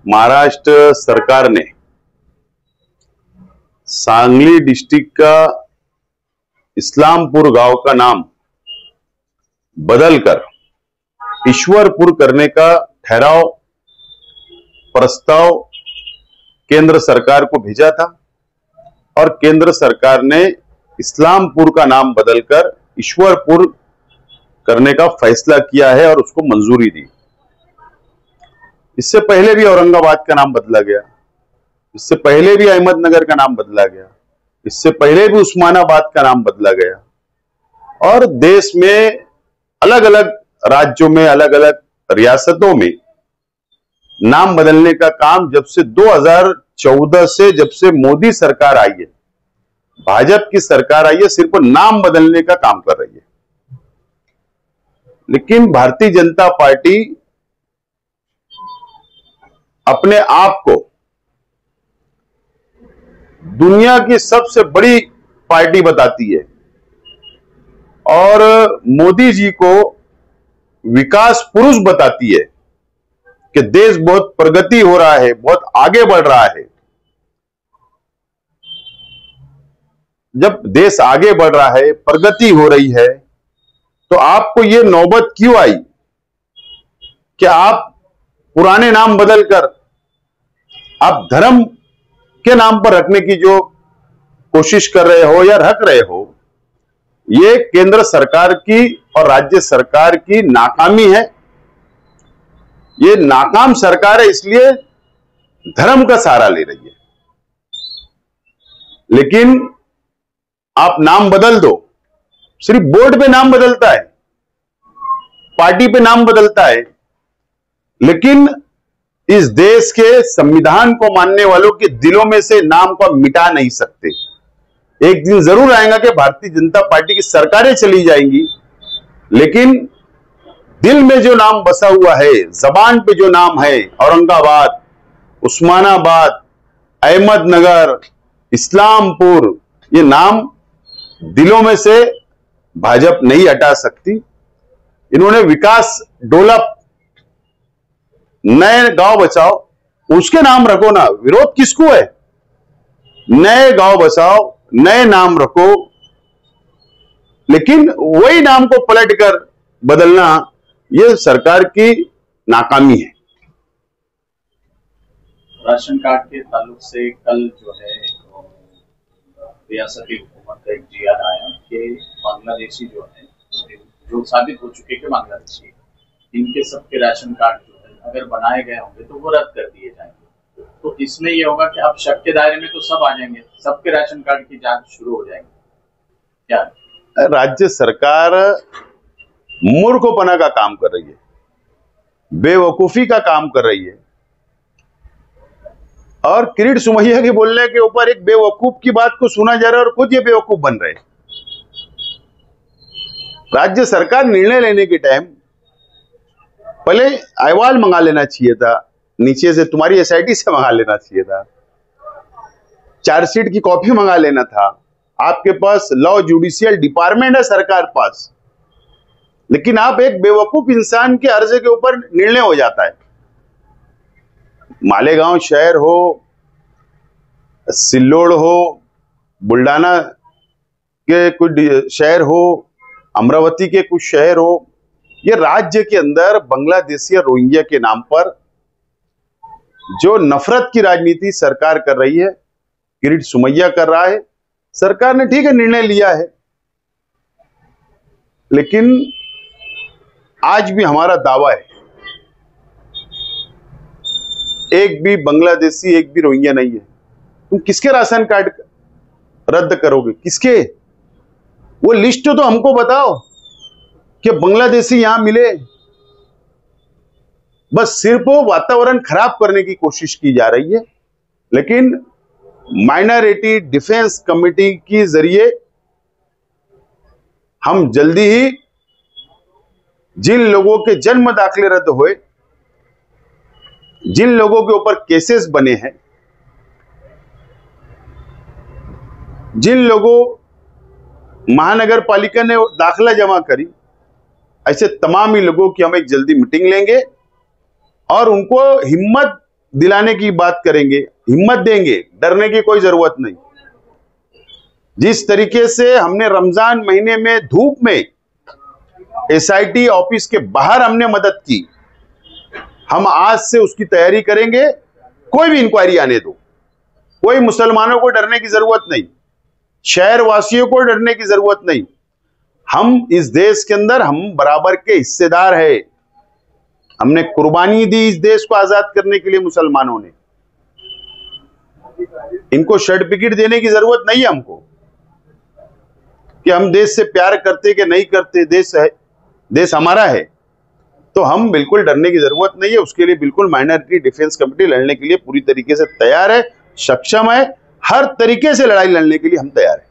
महाराष्ट्र सरकार ने सांगली डिस्ट्रिक्ट का इस्लामपुर गांव का नाम बदलकर ईश्वरपुर करने का ठहराव प्रस्ताव केंद्र सरकार को भेजा था और केंद्र सरकार ने इस्लामपुर का नाम बदलकर ईश्वरपुर करने का फैसला किया है और उसको मंजूरी दी। इससे पहले भी औरंगाबाद का नाम बदला गया, इससे पहले भी अहमदनगर का नाम बदला गया, इससे पहले भी उस्मानाबाद का नाम बदला गया और देश में अलग अलग राज्यों में अलग अलग रियासतों में नाम बदलने का काम जब से 2014 से जब से मोदी सरकार आई है, भाजपा की सरकार आई है, सिर्फ नाम बदलने का काम कर रही है। लेकिन भारतीय जनता पार्टी अपने आप को दुनिया की सबसे बड़ी पार्टी बताती है और मोदी जी को विकास पुरुष बताती है कि देश बहुत प्रगति हो रहा है, बहुत आगे बढ़ रहा है। जब देश आगे बढ़ रहा है, प्रगति हो रही है, तो आपको यह नौबत क्यों आई कि आप पुराने नाम बदलकर आप धर्म के नाम पर रखने की जो कोशिश कर रहे हो या रख रहे हो, ये केंद्र सरकार की और राज्य सरकार की नाकामी है। ये नाकाम सरकार है, इसलिए धर्म का सहारा ले रही है। लेकिन आप नाम बदल दो, सिर्फ बोर्ड पे नाम बदलता है, पार्टी पे नाम बदलता है, लेकिन इस देश के संविधान को मानने वालों के दिलों में से नाम को मिटा नहीं सकते। एक दिन जरूर आएगा कि भारतीय जनता पार्टी की सरकारें चली जाएंगी, लेकिन दिल में जो नाम बसा हुआ है, जबान पे जो नाम है, औरंगाबाद, उस्मानाबाद, अहमदनगर, इस्लामपुर, ये नाम दिलों में से भाजपा नहीं हटा सकती। इन्होंने विकास डेवलप, नए गांव बचाओ, उसके नाम रखो ना, विरोध किसको है? नए गांव बचाओ, नए नाम रखो, लेकिन वही नाम को पलटकर बदलना, यह सरकार की नाकामी है। राशन कार्ड के ताल्लुक से कल जो है रियासती हुकूमत का एक GR आया कि बांग्लादेशी जो है, जो साबित हो चुके कि बांग्लादेशी, इनके सबके राशन कार्ड जो है अगर बनाए गए होंगे तो वो रद्द कर दिए जाएंगे। तो इसमें यह होगा कि अब शक के दायरे में तो सब आ जाएंगे, सबके राशन कार्ड की जांच शुरू हो जाएगी। क्या राज्य सरकार मूर्खपना का काम कर रही है, बेवकूफी का काम कर रही है और किरीट सोमैया के बोलने के ऊपर एक बेवकूफ की बात को सुना जा रहा है और खुद ये बेवकूफ बन रहे हैं। राज्य सरकार निर्णय लेने के टाइम पहले अहवाल मंगा लेना चाहिए था, नीचे से तुम्हारी SIT से मंगा लेना चाहिए था, चार्जशीट की कॉपी मंगा लेना था। आपके पास लॉ जुडिशियल डिपार्टमेंट है सरकार पास, लेकिन आप एक बेवकूफ इंसान के अर्ज के ऊपर निर्णय हो जाता है। मालेगांव शहर हो, सिल्लोड हो, बुल्डाना के कुछ शहर हो, अमरावती के कुछ शहर हो, ये राज्य के अंदर बांग्लादेशी और रोहिंग्या के नाम पर जो नफरत की राजनीति सरकार कर रही है, किरीट सोमैया कर रहा है। सरकार ने ठीक है निर्णय लिया है, लेकिन आज भी हमारा दावा है, एक भी बांग्लादेशी, एक भी रोहिंग्या नहीं है। तुम किसके राशन कार्ड रद्द करोगे? किसके? वो लिस्ट तो हमको बताओ कि बांग्लादेशी यहां मिले। बस सिर्फ वो वातावरण खराब करने की कोशिश की जा रही है। लेकिन माइनॉरिटी डिफेंस कमेटी के जरिए हम जल्दी ही जिन लोगों के जन्म दाखिले रद्द हुए, जिन लोगों के ऊपर केसेस बने हैं, जिन लोगों महानगर पालिका ने दाखिला जमा करी, ऐसे तमाम ही लोगों की हम एक जल्दी मीटिंग लेंगे और उनको हिम्मत दिलाने की बात करेंगे, हिम्मत देंगे, डरने की कोई जरूरत नहीं। जिस तरीके से हमने रमजान महीने में धूप में एसआईटी ऑफिस के बाहर हमने मदद की, हम आज से उसकी तैयारी करेंगे। कोई भी इंक्वायरी आने दो, कोई मुसलमानों को डरने की जरूरत नहीं, शहरवासियों को डरने की जरूरत नहीं। हम इस देश के अंदर हम बराबर के हिस्सेदार हैं। हमने कुर्बानी दी इस देश को आजाद करने के लिए मुसलमानों ने। इनको सर्टिफिकेट देने की जरूरत नहीं है हमको कि हम देश से प्यार करते कि नहीं करते, देश है, देश हमारा है। तो हम बिल्कुल डरने की जरूरत नहीं है। उसके लिए बिल्कुल माइनॉरिटी डिफेंस कमेटी लड़ने के लिए पूरी तरीके से तैयार है, सक्षम है। हर तरीके से लड़ाई लड़ने के लिए हम तैयार हैं।